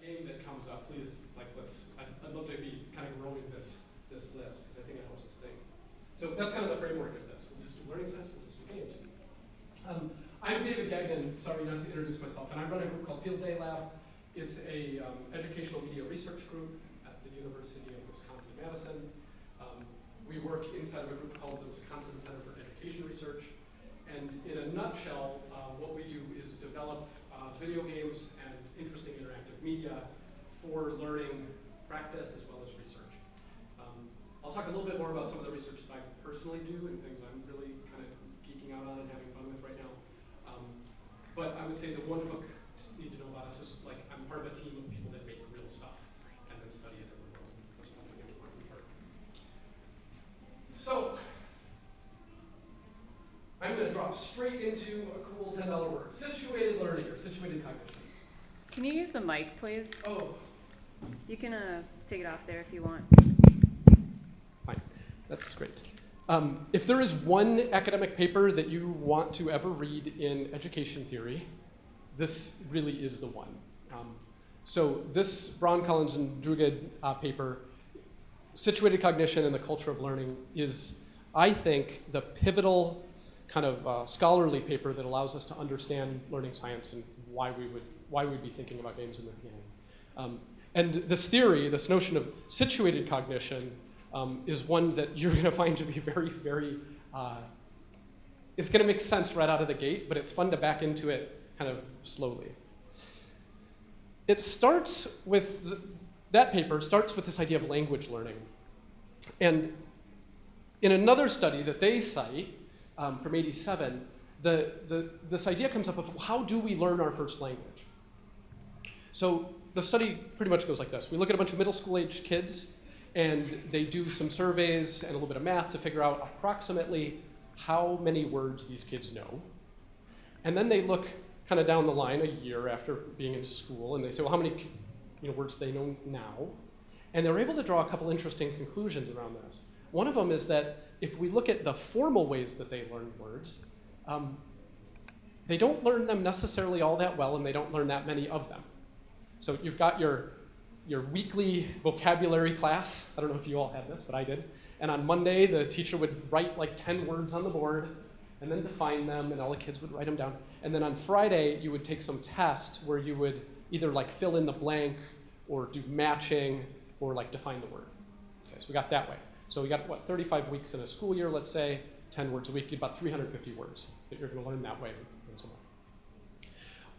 game that comes up, please, I'd love to be kind of growing this list, because I think it helps us think. So that's kind of the framework of this. We'll just do learning sets, we'll just do games. I'm David Gagnon, sorry not to introduce myself, and I run a group called Field Day Lab. It's a educational media research group at the University of Wisconsin-Madison. We work inside of a group called the Wisconsin Center for Education Research. And in a nutshell, what we do is develop video games and interesting interactive media for learning practice as well as research. I'll talk a little bit more about some of the research that I personally do and things I'm really kind of geeking out on and having fun with right now. But I would say the one hook you need to know about us is I'm part of a team of people that make real stuff and then study it every world. That's one thing important part. So I'm going to drop straight into a cool $10 word. Situated learning or situated cognition. Can you use the mic, please? Oh. You can take it off there if you want. Fine. That's great. If there is one academic paper that you want to ever read in education theory, this really is the one. So this Braun, Collins, and Drugad paper, Situated Cognition and the Culture of Learning, is, I think, the pivotal kind of scholarly paper that allows us to understand learning science and why we'd be thinking about games in the beginning. And this theory, this notion of situated cognition, is one that you're going to find to be very, very, it's going to make sense right out of the gate, but it's fun to back into it kind of slowly. It starts with, that paper starts with this idea of language learning. And in another study that they cite, from '87, this idea comes up of how do we learn our first language? So the study pretty much goes like this. We look at a bunch of middle school age kids, and they do some surveys and a little bit of math to figure out approximately how many words these kids know. And then they look kind of down the line a year after being in school, and they say, well, how many words do they know now? And they're able to draw a couple interesting conclusions around this. One of them is that if we look at the formal ways that they learn words, they don't learn them necessarily all that well, and they don't learn that many of them. So you've got your weekly vocabulary class. I don't know if you all had this, but I did. And on Monday, the teacher would write 10 words on the board and then define them, and all the kids would write them down. And then on Friday, you would take some test where you would either fill in the blank or do matching or define the word. Okay, so we got that way. So we got, 35 weeks in a school year, let's say, 10 words a week, you get about 350 words that you're going to learn that way in some way.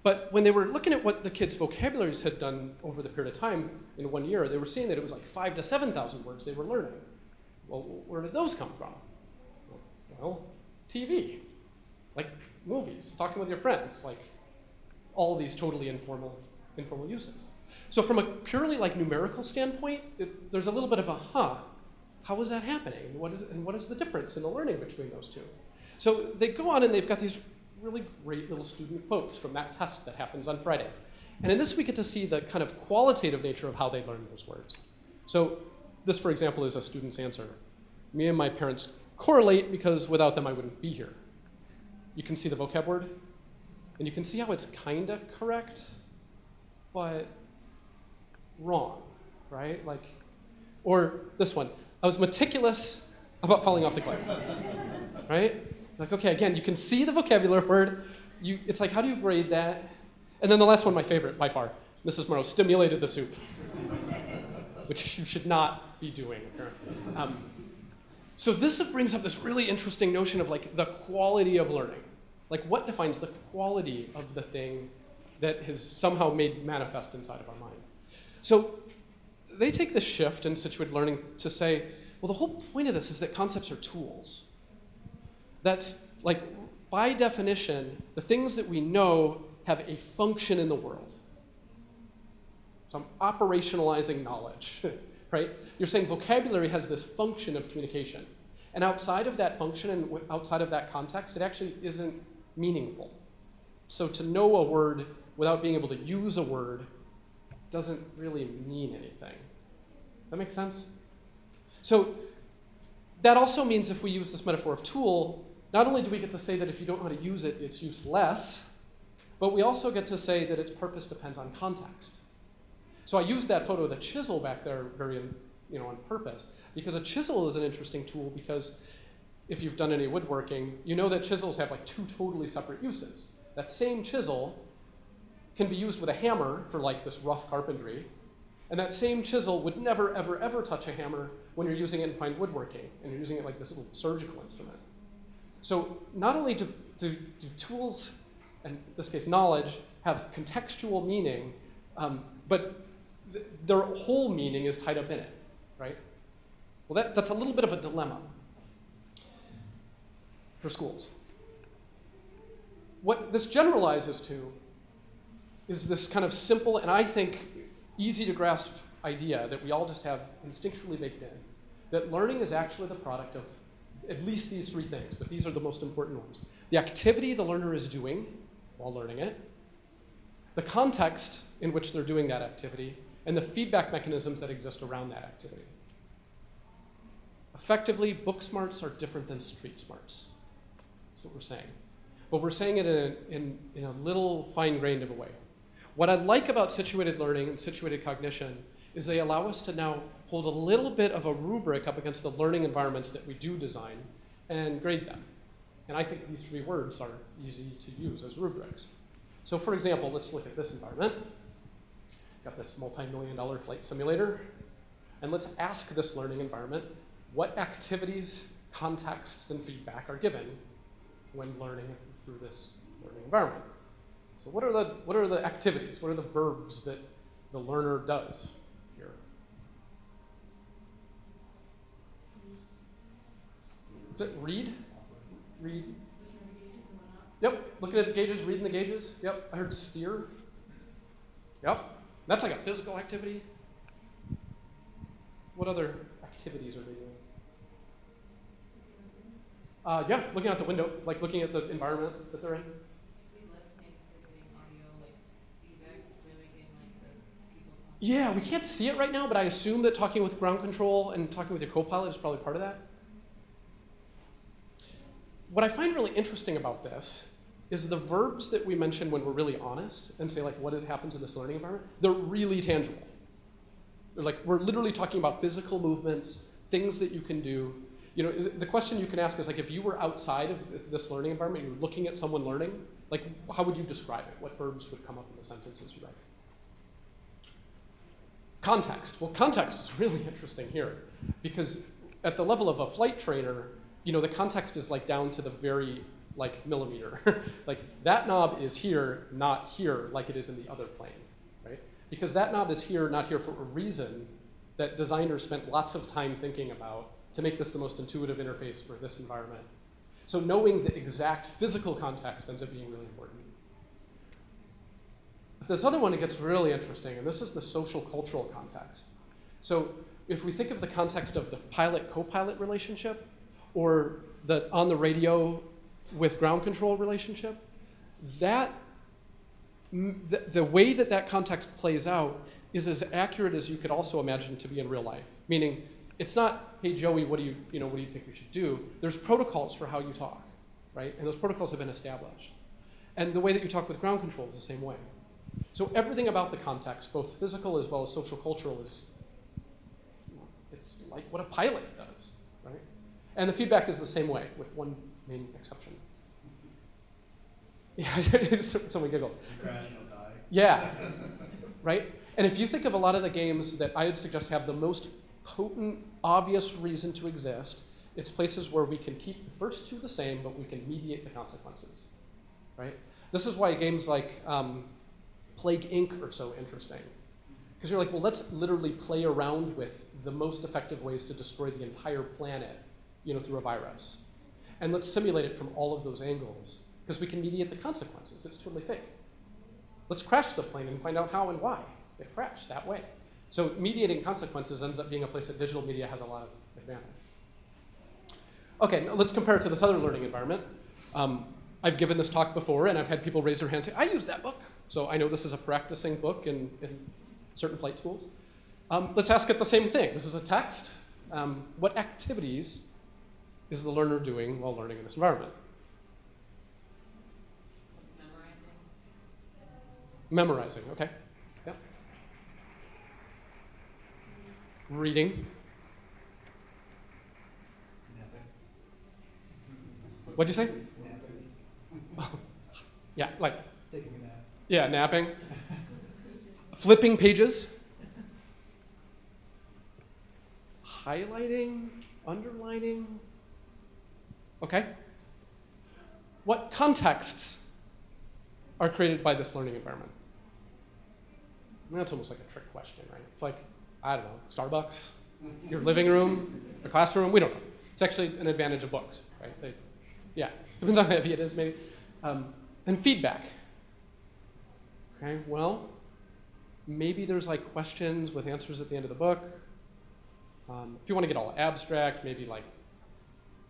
But when they were looking at what the kids' vocabularies had done over the period of time in 1 year, they were seeing that it was 5,000 to 7,000 words they were learning. Well, where did those come from? Well, TV, movies, talking with your friends, all these totally informal uses. So from a purely numerical standpoint, there's a little bit of a, how is that happening? And what is the difference in the learning between those two? So they go on and they've got these really great little student quotes from that test that happens on Friday. And in this we get to see the kind of qualitative nature of how they learn those words. So this, for example, is a student's answer. Me and my parents correlate because without them I wouldn't be here. You can see the vocab word, and you can see how it's kind of correct, but wrong, right? Or this one. I was meticulous about falling off the cliff, right? Okay, again, you can see the vocabulary word. It's how do you grade that? And then the last one, my favorite by far. Mrs. Morrow stimulated the soup, which you should not be doing, apparently. So this brings up this really interesting notion of the quality of learning. What defines the quality of the thing that has somehow made manifest inside of our mind? So they take this shift in situated learning to say, well, the whole point of this is that concepts are tools. That, by definition, the things that we know have a function in the world. So I'm operationalizing knowledge, right? You're saying vocabulary has this function of communication. And outside of that function and outside of that context, it actually isn't meaningful. So to know a word without being able to use a word doesn't really mean anything. That makes sense? So that also means if we use this metaphor of tool, not only do we get to say that if you don't know how to use it, it's useless, but we also get to say that its purpose depends on context. So I used that photo of the chisel back there very, on purpose, because a chisel is an interesting tool because if you've done any woodworking, you know that chisels have like 2 totally separate uses. That same chisel can be used with a hammer for like this rough carpentry, and that same chisel would never, ever, ever touch a hammer when you're using it in fine woodworking, and you're using it like this little surgical instrument. So not only do tools, and in this case knowledge, have contextual meaning, but their whole meaning is tied up in it, right? Well, that's a little bit of a dilemma for schools. What this generalizes to is this kind of simple, and I think easy to grasp idea that we all just have instinctually baked in, that learning is actually the product of at least these 3 things, but these are the most important ones. The activity the learner is doing while learning it, the context in which they're doing that activity, and the feedback mechanisms that exist around that activity. Effectively, book smarts are different than street smarts. That's what we're saying. But we're saying it in a little fine-grained of a way. What I like about situated learning and situated cognition is they allow us to now hold a little bit of a rubric up against the learning environments that we do design and grade them. And I think these 3 words are easy to use as rubrics. So for example, let's look at this environment. Got this multi-million-dollar flight simulator. And let's ask this learning environment, what activities, contexts, and feedback are given when learning through this learning environment? So what are the activities? What are the verbs that the learner does here? Is it read? Read. Yep, looking at the gauges, reading the gauges. Yep, I heard steer. Yep, that's like a physical activity. What other activities are they doing? Yeah, looking out the window, like looking at the environment that they're in. Yeah, we can't see it right now, but I assume that talking with ground control and talking with your co-pilot is probably part of that. What I find really interesting about this is the verbs that we mention when we're really honest and say, like, what happens in this learning environment, they're really tangible. They're like, we're literally talking about physical movements, things that you can do. The question you can ask is, like, if you were outside of this learning environment, you're looking at someone learning, like, how would you describe it? What verbs would come up in the sentences you write? Context. Well, context is really interesting here because at the level of a flight trainer, the context is like down to the very millimeter. Like that knob is here, not here, like it is in the other plane, right? Because that knob is here, not here for a reason that designers spent lots of time thinking about to make this the most intuitive interface for this environment. So knowing the exact physical context ends up being really important. But this other one, it gets really interesting, and this is the social cultural context. So if we think of the context of the pilot-co-pilot relationship, or the on the radio with ground control relationship, the way that context plays out is as accurate as you could also imagine to be in real life. Meaning, it's not, hey Joey, what do you think we should do? There's protocols for how you talk, right? And those protocols have been established. And the way that you talk with ground control is the same way. So everything about the context, both physical as well as social cultural, it's like what a pilot does, right? And the feedback is the same way, with one main exception. Yeah, someone giggled. Yeah, right? And if you think of a lot of the games that I would suggest have the most potent, obvious reason to exist, it's places where we can keep the first 2 the same, but we can mediate the consequences, right? This is why games like Plague Inc. are so interesting. Because you're like, well, let's literally play around with the most effective ways to destroy the entire planet through a virus. And let's simulate it from all of those angles, because we can mediate the consequences. It's totally fake. Let's crash the plane and find out how and why it crashed that way. So mediating consequences ends up being a place that digital media has a lot of advantage. Okay, now let's compare it to this other learning environment. I've given this talk before, and I've had people raise their hands and say, I use that book. So I know this is a practicing book in certain flight schools. Let's ask it the same thing. This is a text. What activities is the learner doing while learning in this environment? Memorizing, okay. Yep. Reading. What'd you say? Yeah, like, Taking a nap. yeah, napping. Flipping pages. Highlighting, underlining. Okay. What contexts are created by this learning environment? That's almost like a trick question, right? It's like, I don't know, Starbucks, your living room, a classroom, we don't know. It's actually an advantage of books, right? Yeah, depends on how heavy it is, maybe. And feedback. Okay, well, maybe there's like questions with answers at the end of the book. If you want to get all abstract, maybe like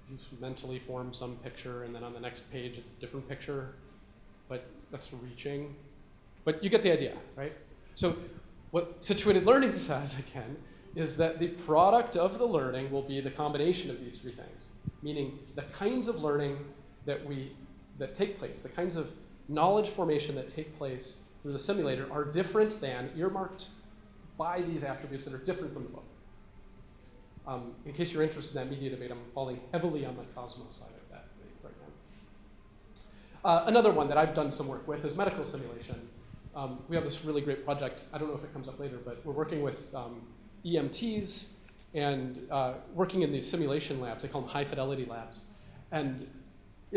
you mentally form some picture and then on the next page it's a different picture, but that's reaching. But you get the idea, right? So what situated learning says, again, is that the product of the learning will be the combination of these three things, meaning the kinds of learning that take place, the kinds of knowledge formation that take place through the simulator are different than, earmarked by these attributes that are different from the book. In case you're interested in that media debate, I'm falling heavily on the Cosmos side of that right now. Another one that I've done some work with is medical simulation. We have this really great project. I don't know if it comes up later, but we're working with EMTs and working in these simulation labs. They call them high-fidelity labs. And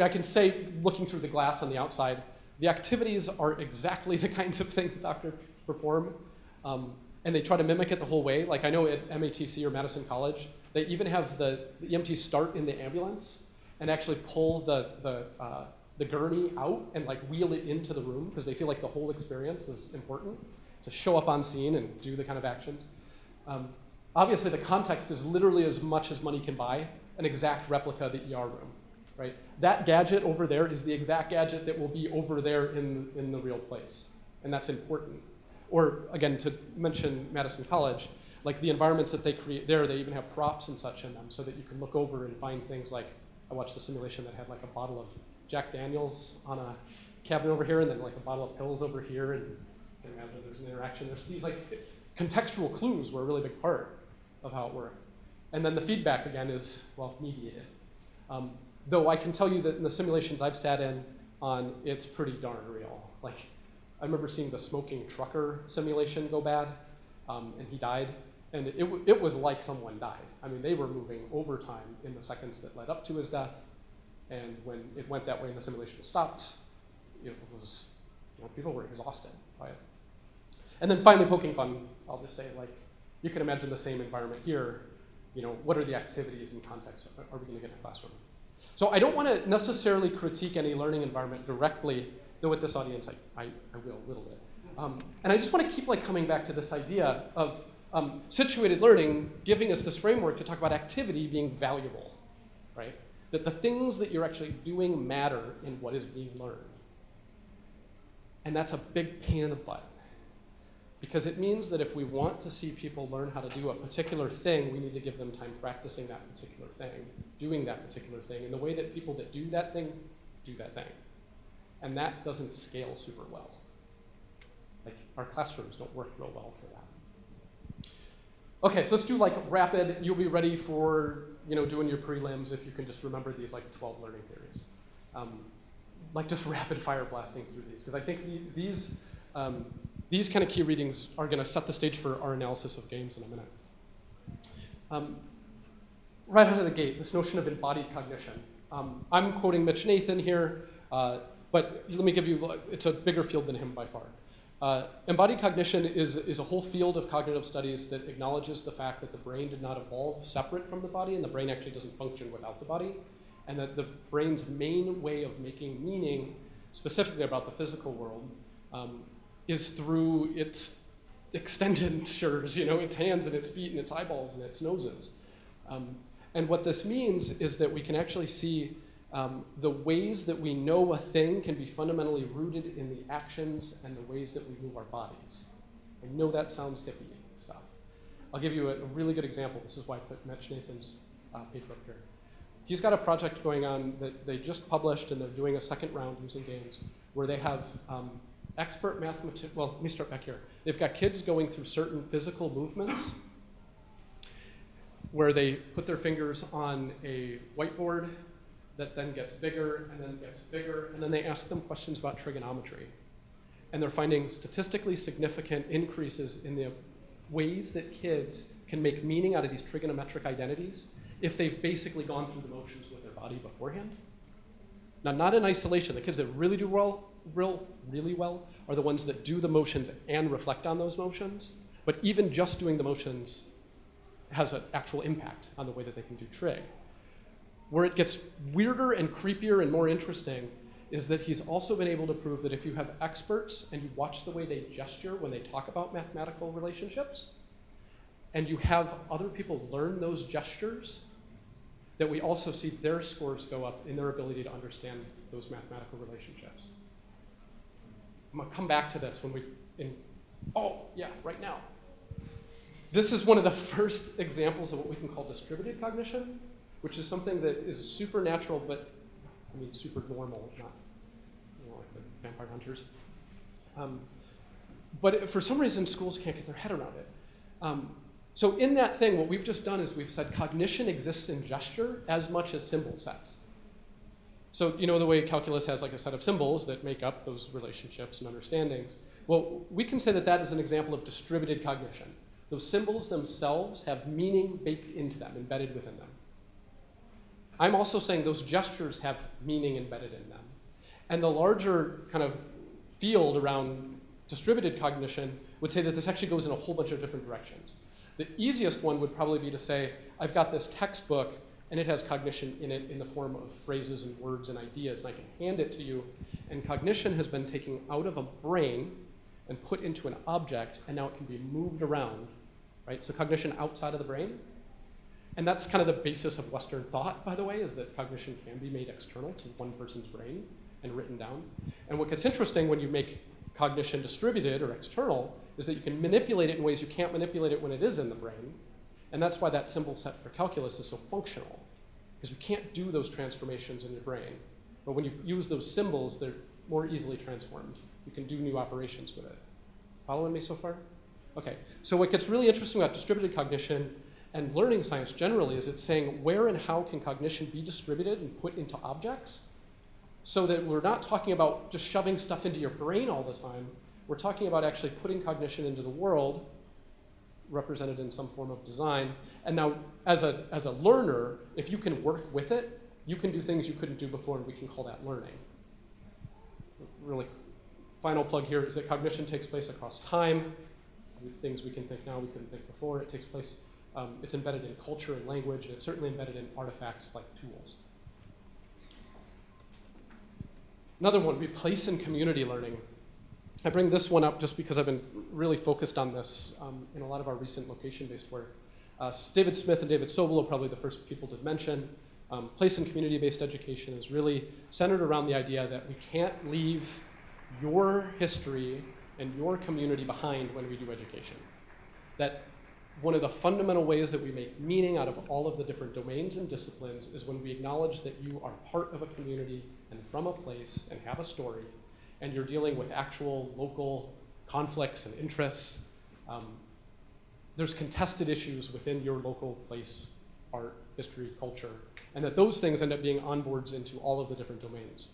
I can say, looking through the glass on the outside, the activities are exactly the kinds of things doctors perform. And they try to mimic it the whole way. Like I know at MATC or Madison College, they even have the EMTs start in the ambulance and actually pull the gurney out and like wheel it into the room because they feel like the whole experience is important to show up on scene and do the kind of actions. Obviously, the context is literally as much as money can buy, an exact replica of the ER room, right? That gadget over there is the exact gadget that will be over there in the real place, and that's important. Or again, to mention Madison College, like the environments that they create there, they even have props and such in them so that you can look over and find things like, I watched a simulation that had like a bottle of Jack Daniels on a cabinet over here and then like a bottle of pills over here, and you can imagine there's an interaction. There's these like contextual clues were a really big part of how it worked. And then the feedback again is, well, mediated. Though I can tell you that in the simulations I've sat in on, it's pretty darn real. Like, I remember seeing the smoking trucker simulation go bad, and he died. And it was like someone died. I mean, they were moving overtime in the seconds that led up to his death. And when it went that way and the simulation stopped, it was, people were exhausted by it. And then finally, poking fun, I'll just say, like, you can imagine the same environment here. What are the activities and contexts are we going to get in a classroom? So I don't want to necessarily critique any learning environment directly, though with this audience I will a little bit. And I just want to keep like coming back to this idea of situated learning giving us this framework to talk about activity being valuable, right? That the things that you're actually doing matter in what is being learned. And that's a big pain in the butt. Because it means that if we want to see people learn how to do a particular thing, we need to give them time practicing that particular thing, doing that particular thing, in the way that people that do that thing. And that doesn't scale super well. Like, our classrooms don't work real well for that. Okay, so let's do like rapid. You'll be ready for doing your prelims if you can just remember these like 12 learning theories. Like just rapid fire blasting through these, because I think these kind of key readings are going to set the stage for our analysis of games in a minute. Right out of the gate, this notion of embodied cognition. I'm quoting Mitch Nathan here, but let me give you, it's a bigger field than him by far. Embodied cognition is a whole field of cognitive studies that acknowledges the fact that the brain did not evolve separate from the body, and the brain actually doesn't function without the body, and that the brain's main way of making meaning, specifically about the physical world, is through its extenditures, its hands and its feet and its eyeballs and its noses. And what this means is that we can actually see the ways that we know a thing can be fundamentally rooted in the actions and the ways that we move our bodies. I know that sounds hippie stuff. I'll give you a really good example. This is why I put Mitch Nathan's paper up here. He's got a project going on that they just published, and they're doing a second round using games, where they have expert mathematicians. Well, let me start back here. They've got kids going through certain physical movements where they put their fingers on a whiteboard that then gets bigger and then gets bigger, and then they ask them questions about trigonometry. And they're finding statistically significant increases in the ways that kids can make meaning out of these trigonometric identities if they've basically gone through the motions with their body beforehand. Now, not in isolation. The kids that really do really well are the ones that do the motions and reflect on those motions. But even just doing the motions has an actual impact on the way that they can do trig. Where it gets weirder and creepier and more interesting is that he's also been able to prove that if you have experts and you watch the way they gesture when they talk about mathematical relationships, and you have other people learn those gestures, that we also see their scores go up in their ability to understand those mathematical relationships. I'm gonna come back to this when right now. This is one of the first examples of what we can call distributed cognition, which is something that is supernatural, but I mean super normal, not like the vampire hunters. But for some reason, schools can't get their head around it. So in that thing, what we've just done is we've said cognition exists in gesture as much as symbol sets. So you know the way calculus has like a set of symbols that make up those relationships and understandings. Well, we can say that that is an example of distributed cognition. Those symbols themselves have meaning baked into them, embedded within them. I'm also saying those gestures have meaning embedded in them. And the larger kind of field around distributed cognition would say that this actually goes in a whole bunch of different directions. The easiest one would probably be to say, I've got this textbook and it has cognition in it in the form of phrases and words and ideas, and I can hand it to you, and cognition has been taken out of a brain and put into an object, and now it can be moved around, right? So cognition outside of the brain. And that's kind of the basis of Western thought, by the way, is that cognition can be made external to one person's brain and written down. And what gets interesting when you make cognition distributed or external is that you can manipulate it in ways you can't manipulate it when it is in the brain. And that's why that symbol set for calculus is so functional, because you can't do those transformations in your brain. But when you use those symbols, they're more easily transformed. You can do new operations with it. Following me so far? Okay, so what gets really interesting about distributed cognition and learning science generally is it's saying where and how can cognition be distributed and put into objects, so that we're not talking about just shoving stuff into your brain all the time. We're talking about actually putting cognition into the world, represented in some form of design. And now, as a learner, if you can work with it, you can do things you couldn't do before, and we can call that learning. Really, final plug here is that cognition takes place across time. Things we can think now we couldn't think before. It takes place, it's embedded in culture and language, and it's certainly embedded in artifacts like tools. Another one, replace and community learning. I bring this one up just because I've been really focused on this in a lot of our recent location-based work. David Smith and David Sobel are probably the first people to mention. Place and community-based education is really centered around the idea that we can't leave your history and your community behind when we do education. That one of the fundamental ways that we make meaning out of all of the different domains and disciplines is when we acknowledge that you are part of a community and from a place and have a story, and you're dealing with actual local conflicts and interests. There's contested issues within your local place, art, history, culture, and that those things end up being onboards into all of the different domains.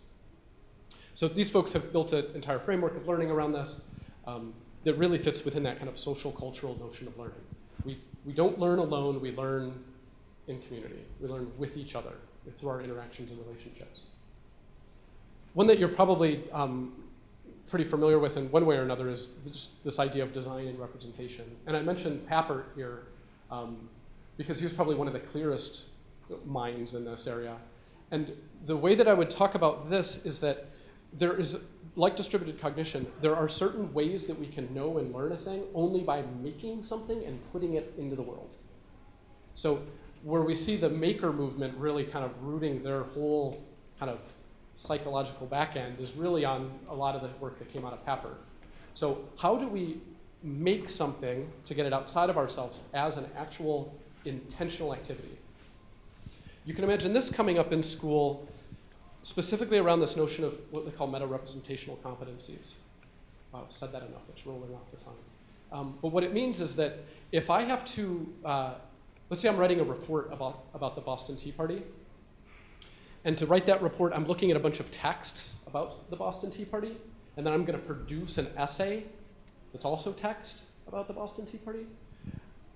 So these folks have built an entire framework of learning around this that really fits within that kind of social cultural notion of learning. We don't learn alone, we learn in community. We learn with each other through our interactions and relationships. One that you're probably pretty familiar with in one way or another is this idea of design and representation. And I mentioned Papert here because he was probably one of the clearest minds in this area. And the way that I would talk about this is that there is, like distributed cognition, there are certain ways that we can know and learn a thing only by making something and putting it into the world. So where we see the maker movement really kind of rooting their whole kind of psychological back end is really on a lot of the work that came out of Papert. So how do we make something to get it outside of ourselves as an actual intentional activity? You can imagine this coming up in school specifically around this notion of what they call meta-representational competencies. I've said that enough, it's rolling off the tongue. But what it means is that if I have to let's say I'm writing a report about the Boston Tea Party. And to write that report, I'm looking at a bunch of texts about the Boston Tea Party, and then I'm going to produce an essay that's also text about the Boston Tea Party.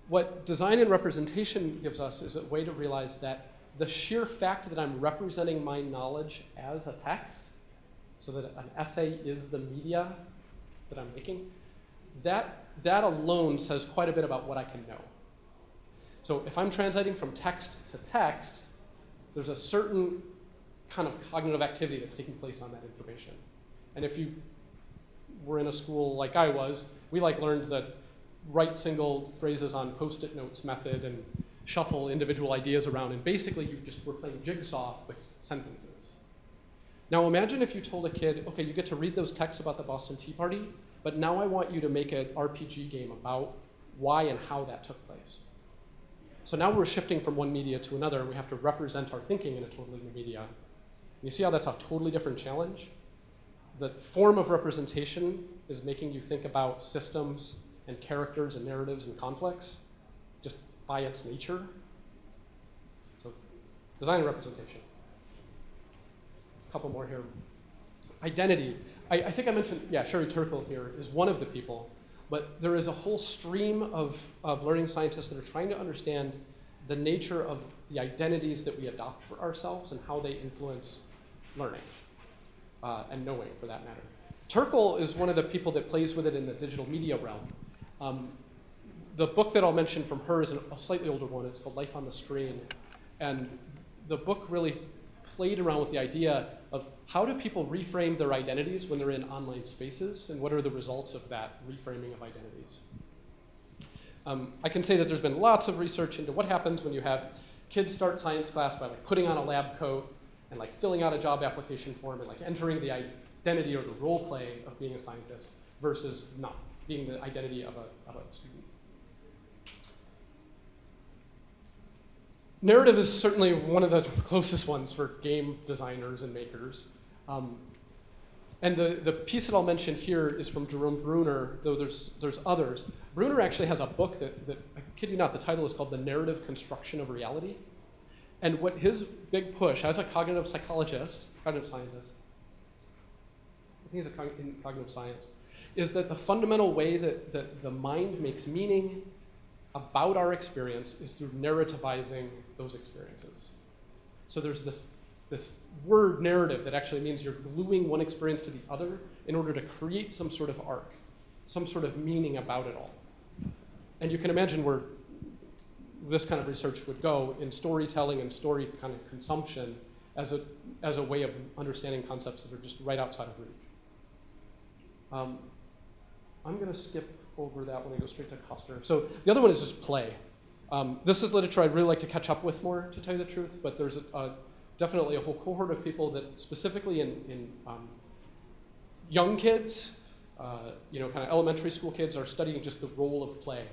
What design and representation gives us is a way to realize that the sheer fact that I'm representing my knowledge as a text, so that an essay is the media that I'm making, that alone says quite a bit about what I can know. So if I'm translating from text to text, there's a certain kind of cognitive activity that's taking place on that information. And if you were in a school like I was, we learned the write single phrases on Post-it notes method and shuffle individual ideas around, and basically you just were playing jigsaw with sentences. Now imagine if you told a kid, okay, you get to read those texts about the Boston Tea Party, but now I want you to make an RPG game about why and how that took place. So now we're shifting from one media to another, and we have to represent our thinking in a totally new media. And you see how that's a totally different challenge? The form of representation is making you think about systems and characters and narratives and conflicts just by its nature. So design and representation. A couple more here. Identity. I think I mentioned, yeah, Sherry Turkle here is one of the people, but there is a whole stream of learning scientists that are trying to understand the nature of the identities that we adopt for ourselves and how they influence learning and knowing, for that matter. Turkle is one of the people that plays with it in the digital media realm. The book that I'll mention from her is a slightly older one. It's called Life on the Screen. And the book really played around with the idea of how do people reframe their identities when they're in online spaces, and what are the results of that reframing of identities. I can say that there's been lots of research into what happens when you have kids start science class by putting on a lab coat and filling out a job application form and entering the identity or the role play of being a scientist versus not being the identity of a student. Narrative is certainly one of the closest ones for game designers and makers. And the piece that I'll mention here is from Jerome Bruner, though there's others. Bruner actually has a book that, I kid you not, the title is called The Narrative Construction of Reality. And what his big push, as a cognitive psychologist, cognitive scientist, I think he's in cognitive science, is that the fundamental way that the mind makes meaning about our experience is through narrativizing those experiences. So there's this word narrative that actually means you're gluing one experience to the other in order to create some sort of arc, some sort of meaning about it all. And you can imagine where this kind of research would go in storytelling and story kind of consumption as a way of understanding concepts that are just right outside of reach. I'm going to skip over that one and go straight to Coster. So the other one is just play. This is literature I'd really like to catch up with more, to tell you the truth, but there's definitely a whole cohort of people that specifically in young kids, kind of elementary school kids, are studying just the role of play.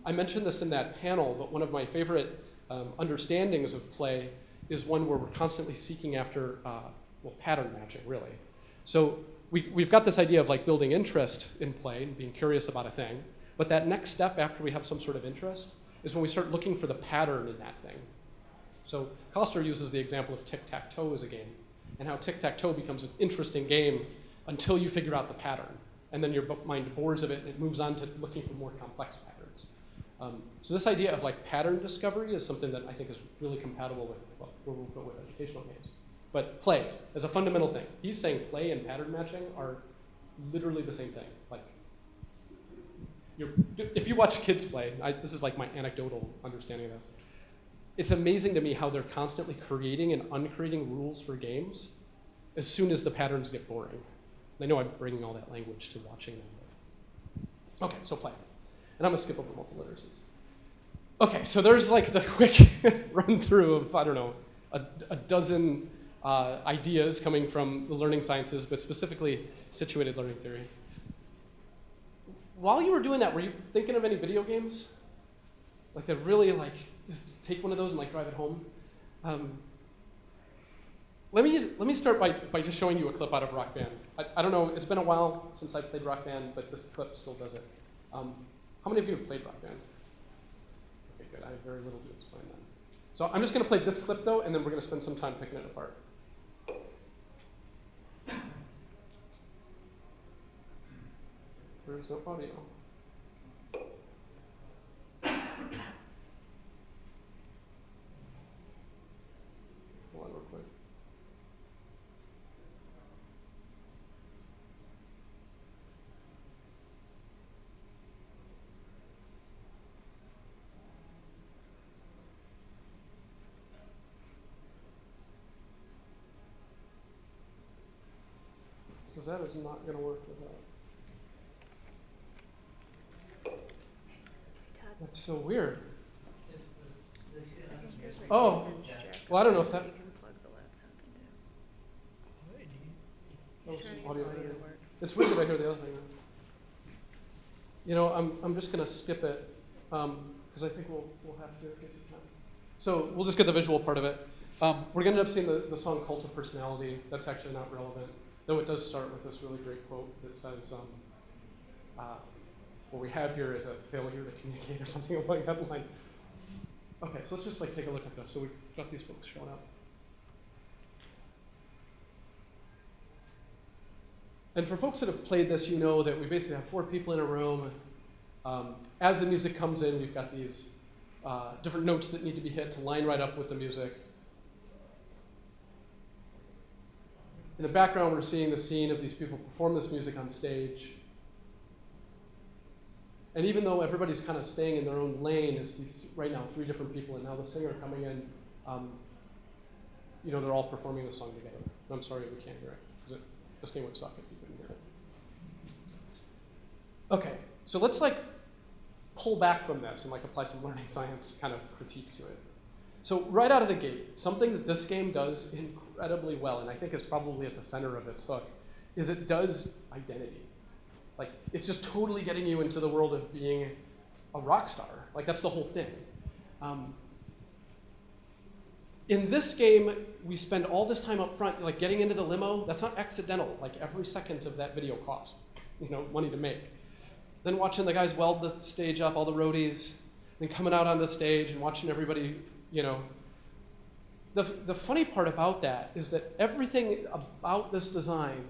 I mentioned this in that panel, but one of my favorite understandings of play is one where we're constantly seeking after pattern matching, really. So we've got this idea of building interest in play and being curious about a thing, but that next step after we have some sort of interest is when we start looking for the pattern in that thing. So Coster uses the example of tic-tac-toe as a game, and how tic-tac-toe becomes an interesting game until you figure out the pattern. And then your mind bores of it, and it moves on to looking for more complex patterns. So this idea of pattern discovery is something that I think is really compatible with where we'll go with educational games. But play as a fundamental thing. He's saying play and pattern matching are literally the same thing. If you watch kids play, this is my anecdotal understanding of this. It's amazing to me how they're constantly creating and uncreating rules for games as soon as the patterns get boring. I know I'm bringing all that language to watching them. Okay, so play. And I'm going to skip over multiliteracies. Okay, so there's the quick run through of, I don't know, a dozen ideas coming from the learning sciences, but specifically situated learning theory. While you were doing that, were you thinking of any video games? That really just take one of those and drive it home? Let me start by just showing you a clip out of Rock Band. I don't know, it's been a while since I played Rock Band, but this clip still does it. How many of you have played Rock Band? Okay, good. I have very little to explain then. So I'm just going to play this clip, though, and then we're going to spend some time picking it apart. There's no audio. Hold on real quick. Because that is not going to work with that. That's so weird. Oh, well, I don't know if that. That was some audio. It's weird that I hear the other thing. You know, I'm just going to skip it because I think we'll have to in case of time. So we'll just get the visual part of it. We're going to end up seeing the song "Cult of Personality." That's actually not relevant, though it does start with this really great quote that says. What we have here is a failure to communicate or something along that line. Okay, so let's just like take a look at this. So we've got these folks showing up. And for folks that have played this, you know that we basically have 4 people in a room. As the music comes in, we've got these different notes that need to be hit to line right up with the music. In the background, we're seeing the scene of these people perform this music on stage. And even though everybody's kind of staying in their own lane, is these right now 3 different people, and now the singer coming in, you know, they're all performing the song together. And I'm sorry we can't hear it, because this game would suck if you couldn't hear it. Okay, so let's like pull back from this and like apply some learning science kind of critique to it. So right out of the gate, something that this game does incredibly well, and I think is probably at the center of its hook, is it does identity. Like, it's just totally getting you into the world of being a rock star. Like, that's the whole thing. In this game, we spend all this time up front, like getting into the limo. That's not accidental. Like, every second of that video cost, you know, money to make. Then watching the guys weld the stage up, all the roadies, then coming out on the stage and watching everybody, you know. The funny part about that is that everything about this design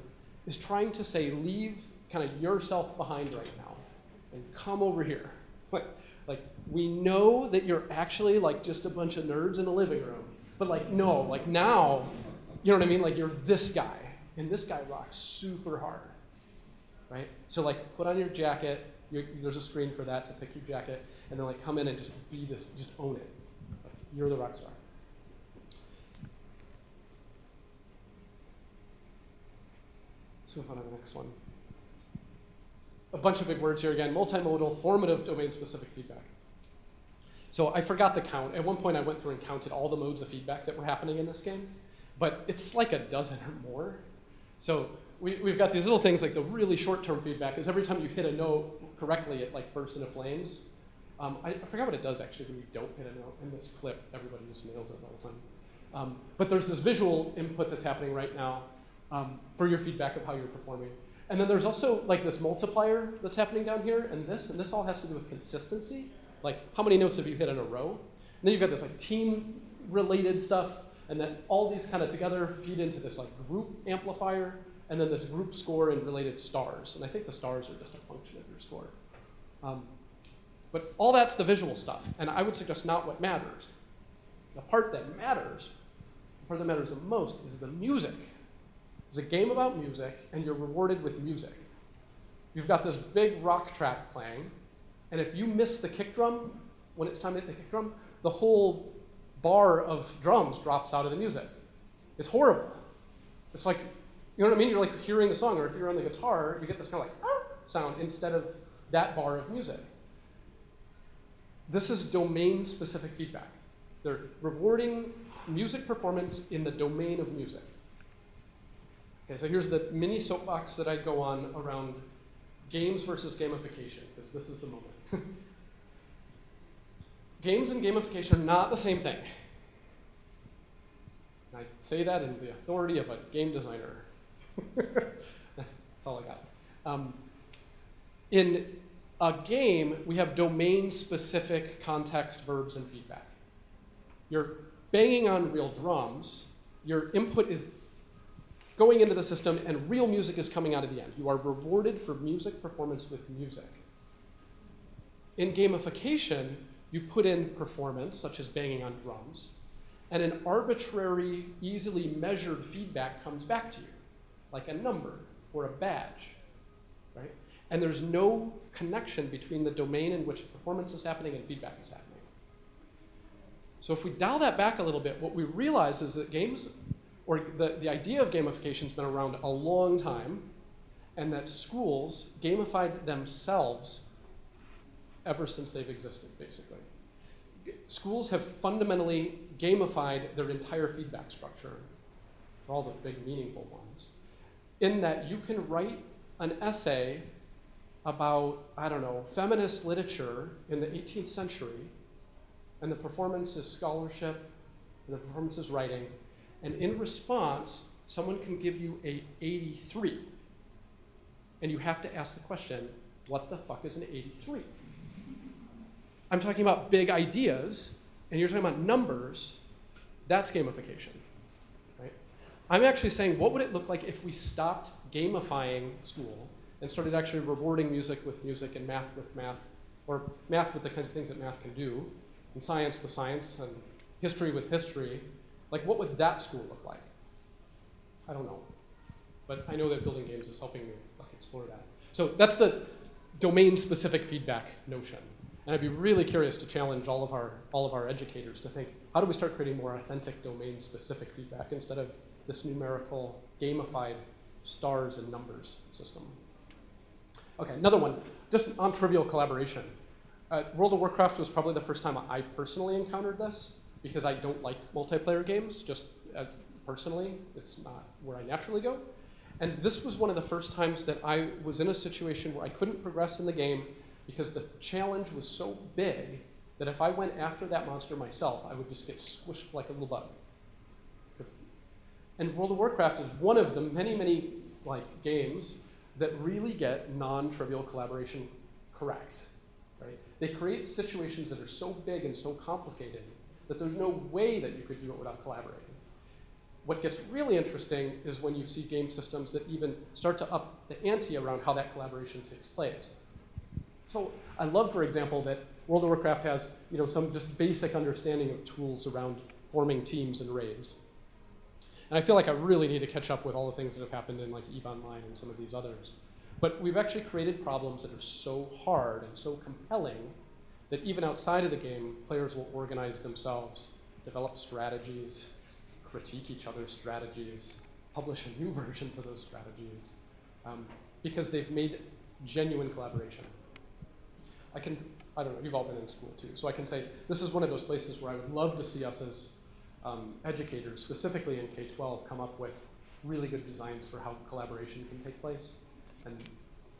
is trying to say, leave kind of yourself behind right now and come over here. Like we know that you're actually like just a bunch of nerds in a living room, but like no, like now, you know what I mean? Like you're this guy, and this guy rocks super hard, right? So like put on your jacket, there's a screen for that to pick your jacket, and then like come in and just be this, just own it. Like, you're the rock star. Let's move on to the next one. A bunch of big words here again. Multimodal, formative, domain-specific feedback. So I forgot the count. At one point I went through and counted all the modes of feedback that were happening in this game, but it's like a dozen or more. So we've got these little things like the really short-term feedback is every time you hit a note correctly, it like bursts into flames. I forgot what it does actually when you don't hit a note. In this clip, everybody just nails it all the time. But there's this visual input that's happening right now for your feedback of how you're performing. And then there's also like this multiplier that's happening down here, and this all has to do with consistency. Like how many notes have you hit in a row? And then you've got this like team-related stuff, and then all these kind of together feed into this like group amplifier, and then this group score and related stars. And I think the stars are just a function of your score. But all that's the visual stuff, and I would suggest not what matters. The part that matters the most is the music. It's a game about music, and you're rewarded with music. You've got this big rock track playing, and if you miss the kick drum, when it's time to hit the kick drum, the whole bar of drums drops out of the music. It's horrible. It's like, you know what I mean? You're like hearing the song, or if you're on the guitar, you get this kind of like sound instead of that bar of music. This is domain-specific feedback. They're rewarding music performance in the domain of music. Okay, so here's the mini soapbox that I'd go on around games versus gamification, because this is the moment. Games and gamification are not the same thing. And I say that in the authority of a game designer. That's all I got. In A game, we have domain-specific context, verbs, and feedback. You're banging on real drums. Your input is going into the system, and real music is coming out of the end. You are rewarded for music performance with music. In gamification, you put in performance, such as banging on drums, and an arbitrary, easily measured feedback comes back to you, like a number or a badge, right? And there's no connection between the domain in which performance is happening and feedback is happening. So if we dial that back a little bit, what we realize is that games, or the idea of gamification has been around a long time, and that schools gamified themselves ever since they've existed, basically. Schools have fundamentally gamified their entire feedback structure, for all the big meaningful ones, in that you can write an essay about, I don't know, feminist literature in the 18th century, and the performance is scholarship, and the performance is writing, and in response, someone can give you a 83. And you have to ask the question, what the fuck is an 83? I'm talking about big ideas, and you're talking about numbers. That's gamification, right? I'm actually saying, what would it look like if we stopped gamifying school and started actually rewarding music with music and math with math, or math with the kinds of things that math can do, and science with science, and history with history? Like, what would that school look like? I don't know. But I know that building games is helping me explore that. So that's the domain-specific feedback notion. And I'd be really curious to challenge all of our educators to think, how do we start creating more authentic domain-specific feedback instead of this numerical, gamified stars and numbers system? Okay, another one, just on trivial collaboration. World of Warcraft was probably the first time I personally encountered this, because I don't like multiplayer games, just personally. It's not where I naturally go. And this was one of the first times that I was in a situation where I couldn't progress in the game because the challenge was so big that if I went after that monster myself, I would just get squished like a little bug. And World of Warcraft is one of the many, many games that really get non-trivial collaboration correct. Right? They create situations that are so big and so complicated that there's no way that you could do it without collaborating. What gets really interesting is when you see game systems that even start to up the ante around how that collaboration takes place. So I love, for example, that World of Warcraft has some just basic understanding of tools around forming teams and raids. And I feel like I really need to catch up with all the things that have happened in EVE Online and some of these others. But we've actually created problems that are so hard and so compelling that even outside of the game, players will organize themselves, develop strategies, critique each other's strategies, publish new versions of those strategies, because they've made genuine collaboration. I don't know, you've all been in school too, so I can say this is one of those places where I would love to see us as educators, specifically in K-12, come up with really good designs for how collaboration can take place. And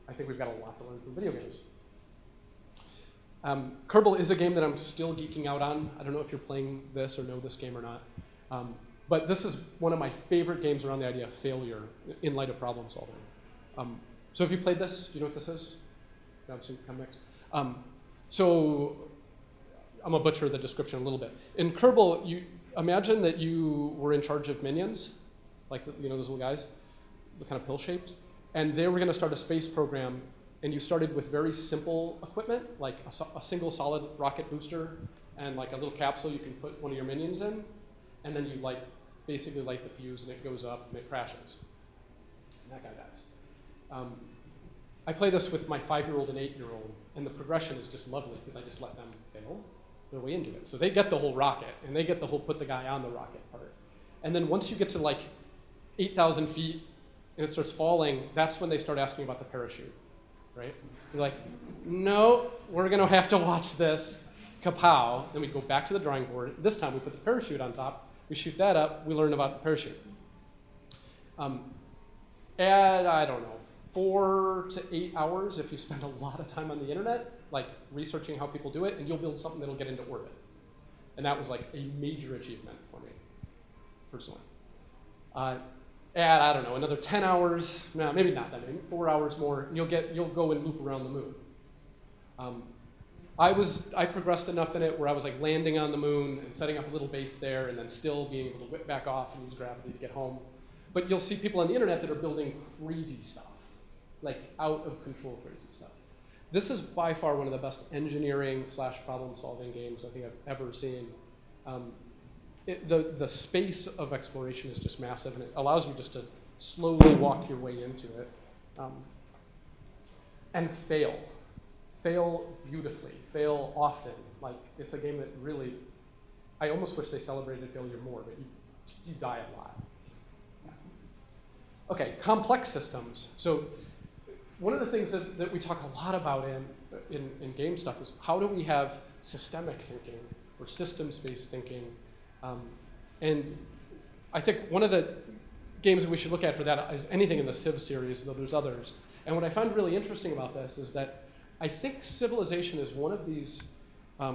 I think we've got a lot to learn from video games. Kerbal is a game that I'm still geeking out on. I don't know if you're playing this or know this game or not. But this is one of my favorite games around the idea of failure in light of problem solving. So if you played this, do you know what this is? Come next. So I'm going to butcher the description a little bit. In Kerbal, you imagine that you were in charge of minions, like those little guys, the kind of pill-shaped. And they were going to start a space program, and you started with very simple equipment, like a single solid rocket booster and a little capsule you can put one of your minions in, and then you basically light the fuse, and it goes up and it crashes. And that guy dies. I play this with my 5-year-old and 8-year-old, and the progression is just lovely because I just let them fail their way into it. So they get the whole rocket, and they get the whole put the guy on the rocket part. And then once you get to 8,000 feet and it starts falling, that's when they start asking about the parachute, right? You're like, no, we're going to have to watch this. Kapow. Then we go back to the drawing board. This time we put the parachute on top. We shoot that up. We learn about the parachute. Add, I don't know, 4 to 8 hours if you spend a lot of time on the internet, researching how people do it, and you'll build something that'll get into orbit. And that was a major achievement for me, personally. Add, I don't know, another 10 hours, no, maybe not that many, 4 hours more, and you'll go and loop around the moon. I progressed enough in it where I was like landing on the moon and setting up a little base there and then still being able to whip back off and use gravity to get home. But you'll see people on the internet that are building crazy stuff, like out of control crazy stuff. This is by far one of the best engineering / problem solving games I think I've ever seen. The space of exploration is just massive, and it allows you just to slowly walk your way into it. And fail. Fail beautifully, fail often. Like, it's a game that really, I almost wish they celebrated failure more, but you die a lot. Okay, complex systems. So one of the things that we talk a lot about in game stuff is how do we have systemic thinking or systems-based thinking? And I think one of the games that we should look at for that is anything in the Civ series, though there's others. And what I find really interesting about this is that I think Civilization is one of these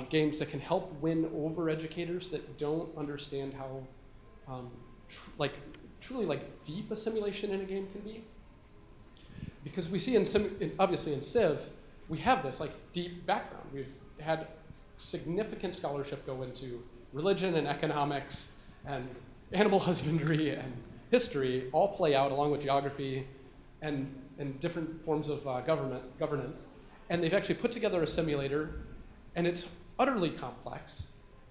games that can help win over educators that don't understand how truly deep a simulation in a game can be. Because we see obviously in Civ, we have this like deep background. We've had significant scholarship go into religion and economics and animal husbandry and history all play out along with geography and different forms of governance. And they've actually put together a simulator, and it's utterly complex.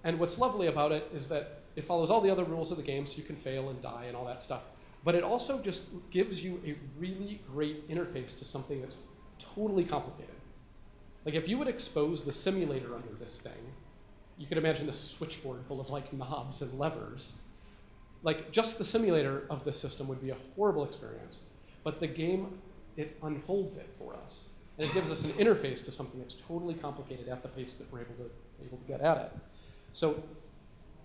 And what's lovely about it is that it follows all the other rules of the game, so you can fail and die and all that stuff. But it also just gives you a really great interface to something that's totally complicated. Like if you would expose the simulator under this thing, you could imagine this switchboard full of like knobs and levers. Like just the simulator of the system would be a horrible experience. But the game, it unfolds it for us. And it gives us an interface to something that's totally complicated at the pace that we're able to get at it. So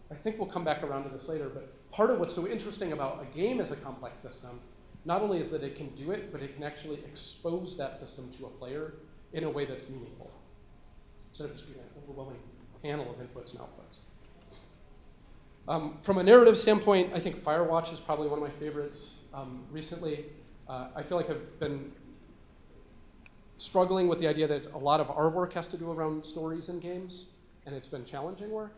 I think we'll come back around to this later, but part of what's so interesting about a game as a complex system, not only is that it can do it, but it can actually expose that system to a player in a way that's meaningful, instead of just being an overwhelming panel of inputs and outputs. From a narrative standpoint, I think Firewatch is probably one of my favorites recently. I feel like I've been struggling with the idea that a lot of our work has to do around stories in games, and it's been challenging work.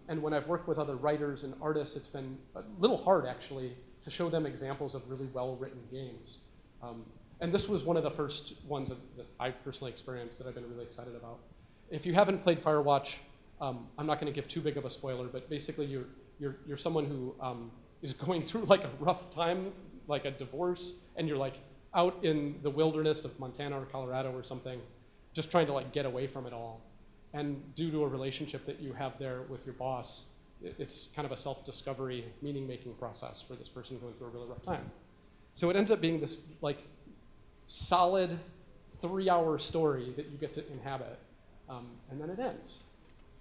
And when I've worked with other writers and artists, it's been a little hard, actually, to show them examples of really well-written games. And this was one of the first ones that I personally experienced that I've been really excited about. If you haven't played Firewatch, I'm not going to give too big of a spoiler, but basically you're someone who is going through like a rough time, like a divorce, and you're like out in the wilderness of Montana or Colorado or something, just trying to like get away from it all. And due to a relationship that you have there with your boss, it's kind of a self-discovery, meaning-making process for this person going through a really rough time. So it ends up being this like solid 3-hour story that you get to inhabit, and then it ends,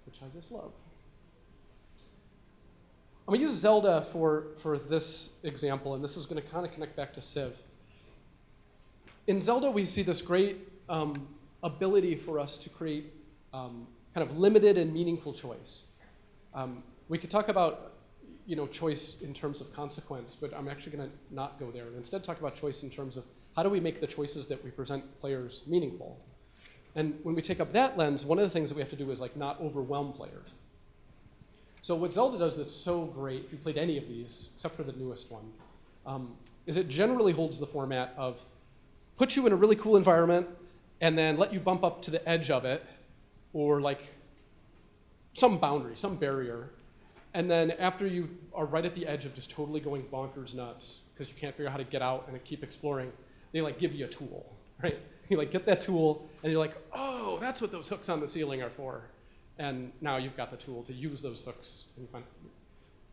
which I just love. I'm gonna use Zelda for this example, and this is gonna kind of connect back to Civ. In Zelda, we see this great ability for us to create kind of limited and meaningful choice. We could talk about choice in terms of consequence, but I'm actually going to not go there and instead talk about choice in terms of how do we make the choices that we present players meaningful. And when we take up that lens, one of the things that we have to do is like not overwhelm players. So what Zelda does that's so great, if you played any of these, except for the newest one, is it generally holds the format of put you in a really cool environment and then let you bump up to the edge of it, or like some boundary, some barrier. And then after you are right at the edge of just totally going bonkers nuts because you can't figure out how to get out and keep exploring, they like give you a tool, right? You like get that tool and you're like, oh, that's what those hooks on the ceiling are for. And now you've got the tool to use those hooks and you find,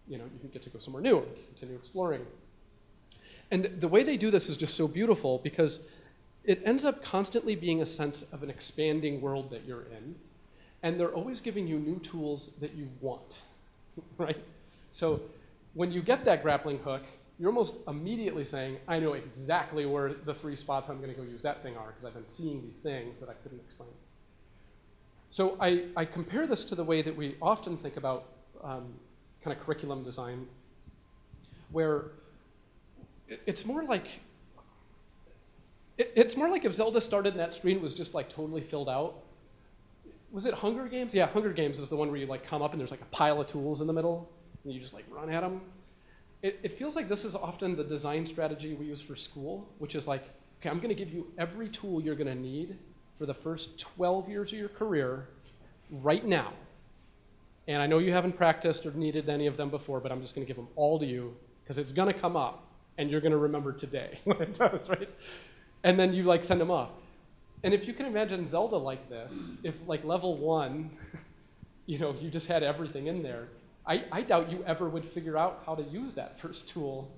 you can get to go somewhere new and continue exploring. And the way they do this is just so beautiful because it ends up constantly being a sense of an expanding world that you're in. And they're always giving you new tools that you want, right? So when you get that grappling hook, you're almost immediately saying, I know exactly where the 3 spots I'm going to go use that thing are because I've been seeing these things that I couldn't explain. So I compare this to the way that we often think about kind of curriculum design, where it's more like It's more like if Zelda started and that screen was just like totally filled out. Was it Hunger Games? Yeah, Hunger Games is the one where you like come up and there's like a pile of tools in the middle and you just like run at them. It feels like this is often the design strategy we use for school, which is like, okay, I'm gonna give you every tool you're gonna need for the first 12 years of your career right now. And I know you haven't practiced or needed any of them before, but I'm just gonna give them all to you because it's gonna come up and you're gonna remember today when it does, right? And then you like send them off. And if you can imagine Zelda like this, if like level 1, you know, you just had everything in there, I doubt you ever would figure out how to use that first tool.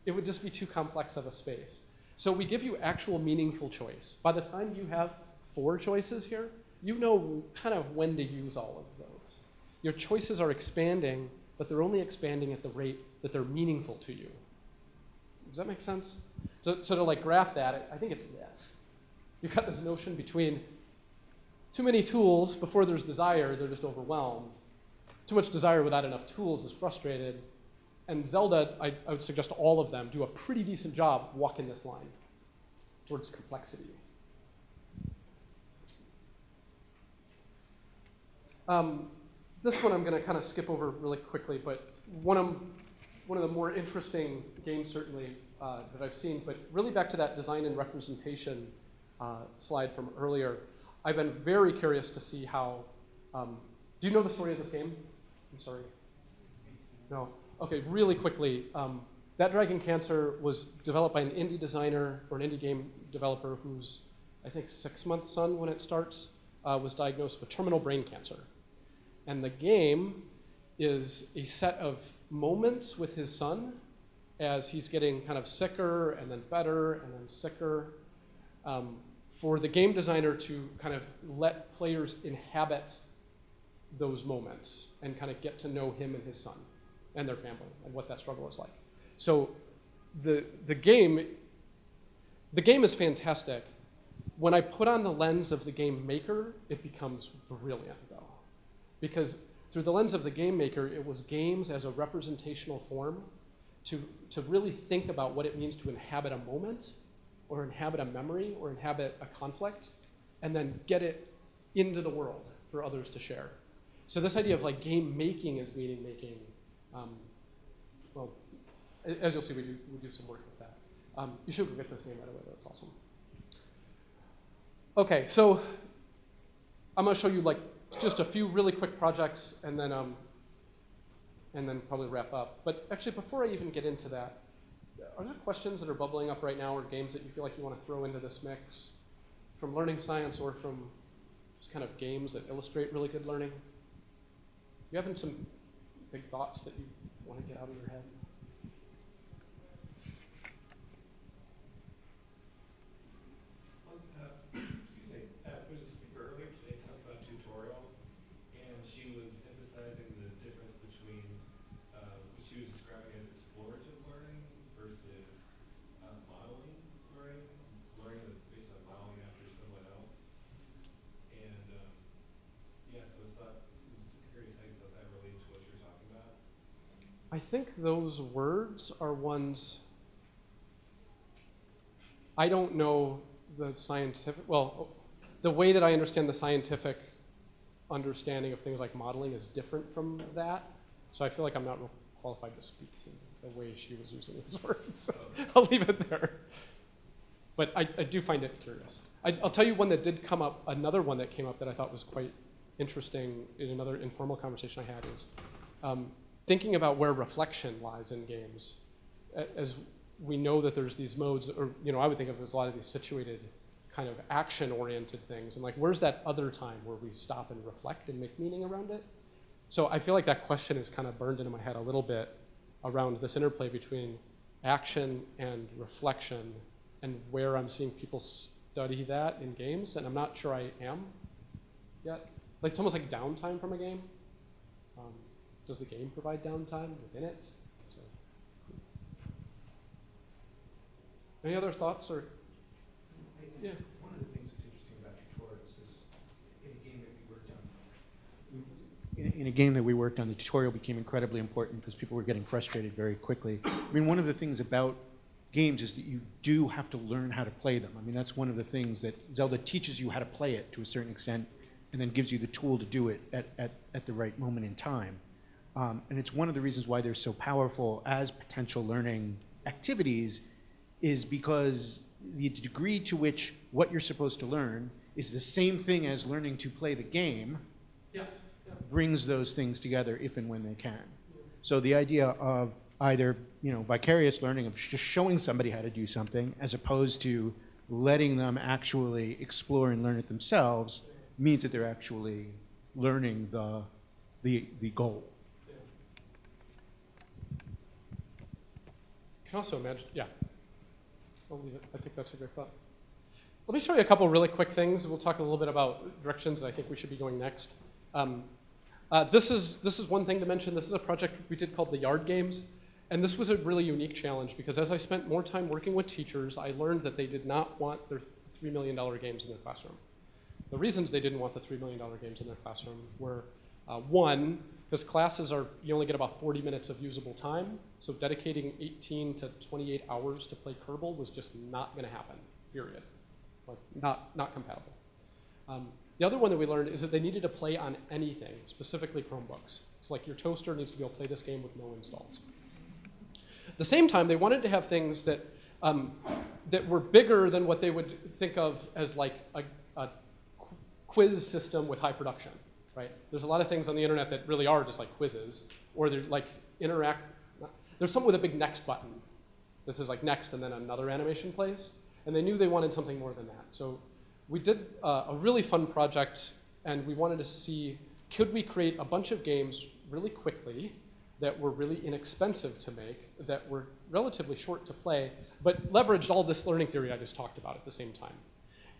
It would just be too complex of a space. So we give you actual meaningful choice. By the time you have 4 choices here, you know kind of when to use all of those. Your choices are expanding, but they're only expanding at the rate that they're meaningful to you. Does that make sense? So to like graph that, I think it's this. You've got this notion between too many tools before there's desire, they're just overwhelmed. Too much desire without enough tools is frustrated. And Zelda, I would suggest all of them do a pretty decent job walking this line towards complexity. This one I'm going to kind of skip over really quickly, but one of the more interesting games certainly that I've seen, but really back to that design and representation slide from earlier, I've been very curious to see how, do you know the story of this game? I'm sorry. No? Okay, really quickly. That Dragon Cancer was developed by an indie designer or an indie game developer whose, I think, 6-month son when it starts was diagnosed with terminal brain cancer. And the game is a set of moments with his son as he's getting kind of sicker and then better and then sicker, for the game designer to kind of let players inhabit those moments and kind of get to know him and his son and their family and what that struggle is like. So the game is fantastic. When I put on the lens of the game maker, it becomes brilliant though. Because through the lens of the game maker, it was games as a representational form to really think about what it means to inhabit a moment or inhabit a memory or inhabit a conflict and then get it into the world for others to share. So this idea of like game making as meaning making, well, as you'll see, we do some work with that. You should get this game right away, that's awesome. Okay, so I'm gonna show you like just a few really quick projects and then probably wrap up. But actually, before I even get into that, are there questions that are bubbling up right now or games that you feel like you want to throw into this mix from learning science or from just kind of games that illustrate really good learning? You having some big thoughts that you want to get out of your head? There's a speaker earlier today talking about tutorials, and she was emphasizing the difference between what she was describing as explorative learning versus modeling learning, learning that's based on modeling after someone else. And yeah, so I was curious how you thought that related to what you're talking about. I think those words are ones, I don't know the scientific, well, the way that I understand the scientific understanding of things like modeling is different from that. So I feel like I'm not real qualified to speak to the way she was using those words. So I'll leave it there. But I do find it curious. I'll tell you one that did come up, another one that came up that I thought was quite interesting in another informal conversation I had is thinking about where reflection lies in games. As we know that there's these modes, or I would think of it as a lot of these situated kind of action-oriented things, and like where's that other time where we stop and reflect and make meaning around it? So I feel like that question is kind of burned into my head a little bit around this interplay between action and reflection and where I'm seeing people study that in games, and I'm not sure I am yet. Like it's almost like downtime from a game. Does the game provide downtime within it? So, any other thoughts or? Yeah. One of the things that's interesting about tutorials is in a game that we worked on, in a game that we worked on, the tutorial became incredibly important because people were getting frustrated very quickly. I mean, one of the things about games is that you do have to learn how to play them. I mean, that's one of the things that Zelda teaches you how to play it to a certain extent, and then gives you the tool to do it at the right moment in time. And it's one of the reasons why they're so powerful as potential learning activities, is because the degree to which what you're supposed to learn is the same thing as learning to play the game brings those things together if and when they can. So the idea of either vicarious learning of just showing somebody how to do something as opposed to letting them actually explore and learn it themselves means that they're actually learning the goal. You can also imagine, I'll leave it. I think that's a great thought. Let me show you a couple really quick things. We'll talk a little bit about directions that I think we should be going next. This is one thing to mention. This is a project we did called the Yard Games. And this was a really unique challenge because as I spent more time working with teachers, I learned that they did not want their $3 million games in their classroom. The reasons they didn't want the $3 million games in their classroom were, one, because classes you only get about 40 minutes of usable time, so dedicating 18 to 28 hours to play Kerbal was just not going to happen, period. Like, not compatible. The other one that we learned is that they needed to play on anything, specifically Chromebooks. It's like your toaster needs to be able to play this game with no installs. At the same time, they wanted to have things that, that were bigger than what they would think of as like a quiz system with high production, right? There's a lot of things on the internet that really are just like quizzes, or they're like there's something with a big next button that says like next and then another animation plays, and they knew they wanted something more than that. So we did a really fun project, and we wanted to see, could we create a bunch of games really quickly that were really inexpensive to make, that were relatively short to play, but leveraged all this learning theory I just talked about at the same time.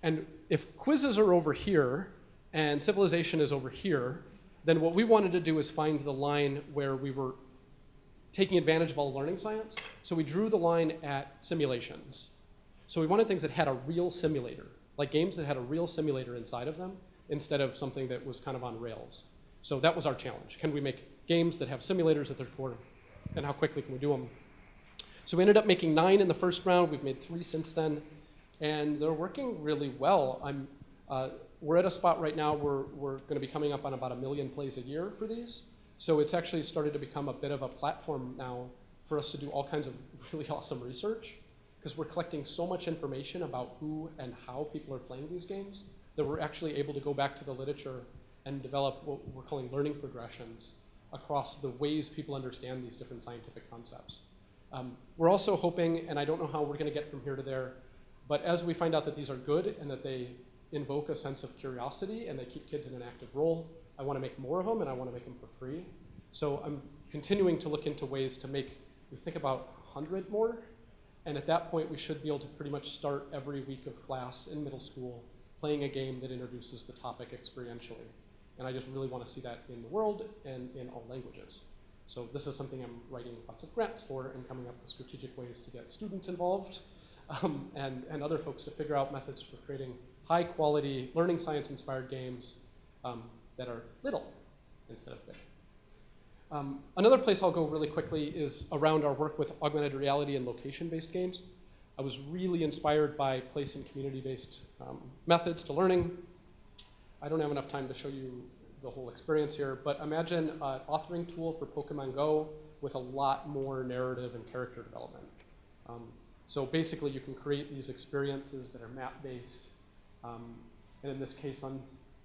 And if quizzes are over here and civilization is over here, then what we wanted to do is find the line where we were taking advantage of all learning science. So we drew the line at simulations. So we wanted things that had a real simulator, like games that had a real simulator inside of them, instead of something that was kind of on rails. So that was our challenge. Can we make games that have simulators at their core, and how quickly can we do them? So we ended up making 9 in the first round. We've made 3 since then, and they're working really well. We're at a spot right now where we're going to be coming up on about 1 million plays a year for these. So it's actually started to become a bit of a platform now for us to do all kinds of really awesome research, because we're collecting so much information about who and how people are playing these games that we're actually able to go back to the literature and develop what we're calling learning progressions across the ways people understand these different scientific concepts. We're also hoping, and I don't know how we're going to get from here to there, but as we find out that these are good and that they invoke a sense of curiosity and they keep kids in an active role, I want to make more of them, and I want to make them for free. So I'm continuing to look into ways to make, we think about 100 more, and at that point we should be able to pretty much start every week of class in middle school playing a game that introduces the topic experientially. And I just really want to see that in the world and in all languages. So this is something I'm writing lots of grants for and coming up with strategic ways to get students involved and other folks to figure out methods for creating high quality learning science inspired games that are little instead of big. Another place I'll go really quickly is around our work with augmented reality and location-based games. I was really inspired by place and community-based methods to learning. I don't have enough time to show you the whole experience here, but imagine an authoring tool for Pokemon Go with a lot more narrative and character development. So basically you can create these experiences that are map-based, and in this case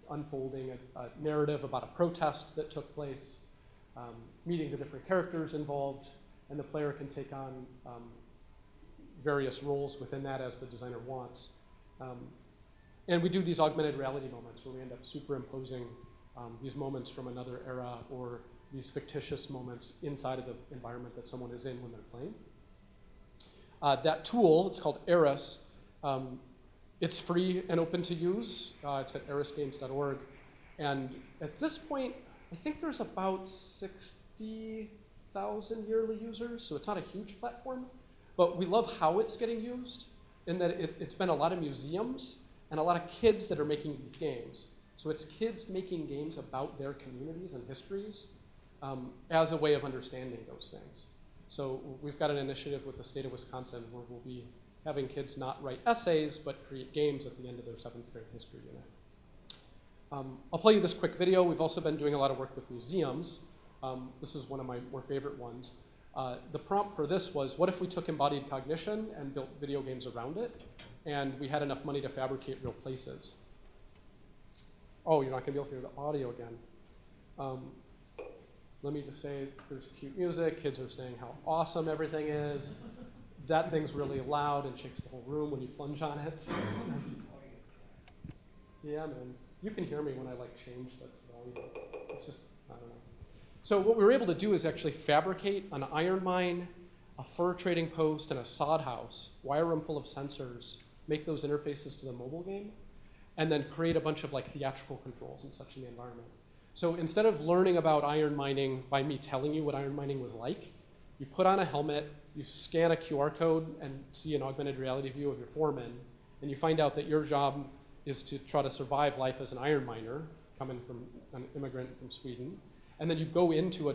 unfolding a narrative about a protest that took place, meeting the different characters involved, and the player can take on various roles within that as the designer wants. And we do these augmented reality moments where we end up superimposing these moments from another era or these fictitious moments inside of the environment that someone is in when they're playing. That tool, it's called Eris. It's free and open to use. It's at erisgames.org. And at this point, I think there's about 60,000 yearly users, so it's not a huge platform. But we love how it's getting used, in that it's been a lot of museums and a lot of kids that are making these games. So it's kids making games about their communities and histories as a way of understanding those things. So we've got an initiative with the state of Wisconsin where we'll be having kids not write essays, but create games at the end of their 7th grade history unit. I'll play you this quick video. We've also been doing a lot of work with museums. This is one of my more favorite ones. The prompt for this was, what if we took embodied cognition and built video games around it, and we had enough money to fabricate real places? Oh, you're not going to be able to hear the audio again. Let me just say, there's cute music. Kids are saying how awesome everything is. That thing's really loud and shakes the whole room when you plunge on it. Yeah, man. You can hear me when I like change the volume. It's just, I don't know. So what we were able to do is actually fabricate an iron mine, a fur trading post, and a sod house, wire them full of sensors, make those interfaces to the mobile game, and then create a bunch of like theatrical controls and such in the environment. So instead of learning about iron mining by me telling you what iron mining was like, you put on a helmet, you scan a QR code and see an augmented reality view of your foreman, and you find out that your job is to try to survive life as an iron miner, coming from an immigrant from Sweden. And then you go into a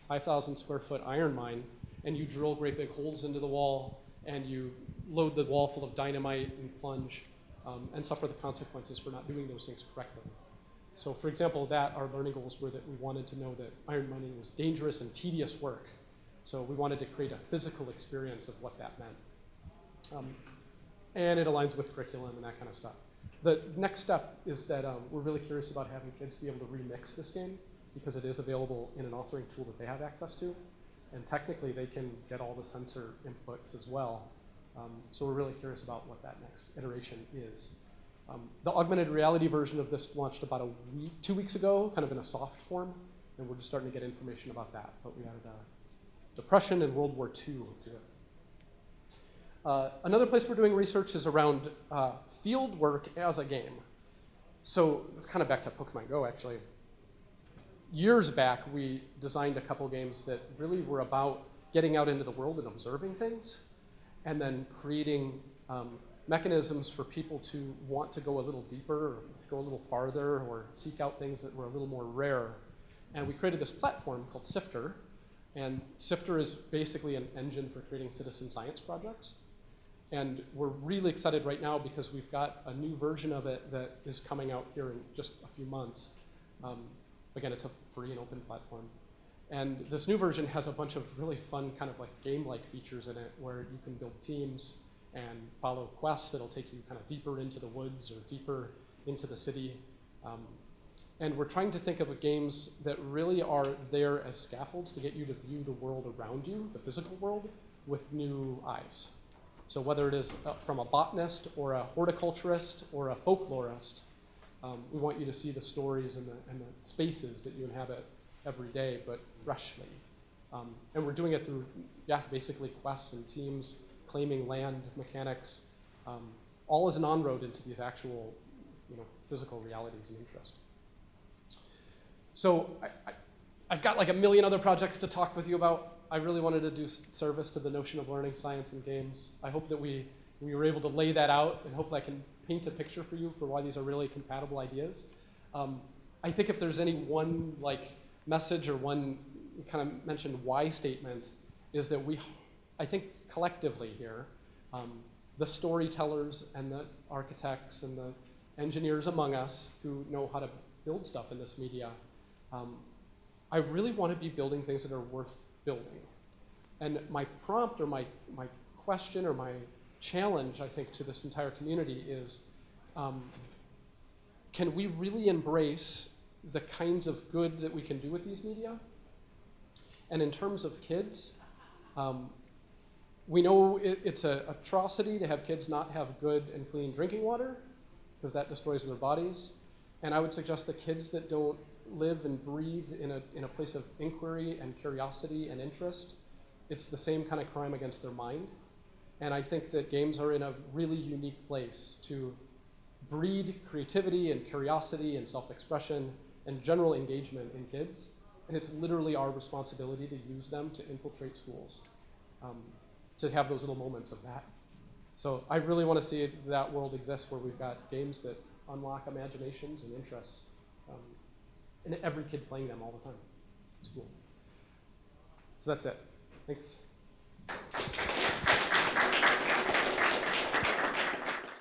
5,000 square foot iron mine, and you drill great big holes into the wall, and you load the wall full of dynamite and plunge, and suffer the consequences for not doing those things correctly. So for example, our learning goals were that we wanted to know that iron mining was dangerous and tedious work. So we wanted to create a physical experience of what that meant. And it aligns with curriculum and that kind of stuff. The next step is that we're really curious about having kids be able to remix this game, because it is available in an authoring tool that they have access to. And technically, they can get all the sensor inputs as well. So we're really curious about what that next iteration is. The augmented reality version of this launched about 2 weeks ago, kind of in a soft form. And we're just starting to get information about that. But we added Depression and World War II to it. Another place we're doing research is around field work as a game. So it's kind of back to Pokemon Go, actually. Years back, we designed a couple games that really were about getting out into the world and observing things, and then creating mechanisms for people to want to go a little deeper, or go a little farther, or seek out things that were a little more rare. And we created this platform called Sifter, and Sifter is basically an engine for creating citizen science projects. And we're really excited right now because we've got a new version of it that is coming out here in just a few months. Again, it's a free and open platform. And this new version has a bunch of really fun kind of like game-like features in it where you can build teams and follow quests that'll take you kind of deeper into the woods or deeper into the city. And we're trying to think of games that really are there as scaffolds to get you to view the world around you, the physical world, with new eyes. So whether it is from a botanist or a horticulturist or a folklorist, we want you to see the stories and the spaces that you inhabit every day, but freshly. And we're doing it through, basically quests and teams, claiming land mechanics, all as an on-road into these actual physical realities and interest. So I've got like a million other projects to talk with you about. I really wanted to do service to the notion of learning science and games. I hope that we were able to lay that out, and hopefully I can paint a picture for you for why these are really compatible ideas. I think if there's any one message or one kind of mentioned why statement is that I think collectively here, the storytellers and the architects and the engineers among us who know how to build stuff in this media, I really want to be building things that are worth building. And my prompt or my question or my challenge, I think, to this entire community is, can we really embrace the kinds of good that we can do with these media? And in terms of kids, we know it's an atrocity to have kids not have good and clean drinking water, because that destroys their bodies. And I would suggest that kids that don't live and breathe in a place of inquiry and curiosity and interest, it's the same kind of crime against their mind. And I think that games are in a really unique place to breed creativity and curiosity and self-expression and general engagement in kids. And it's literally our responsibility to use them to infiltrate schools, to have those little moments of that. So I really want to see that world exist where we've got games that unlock imaginations and interests, and every kid playing them all the time. It's cool. So that's it. Thank you. Thanks.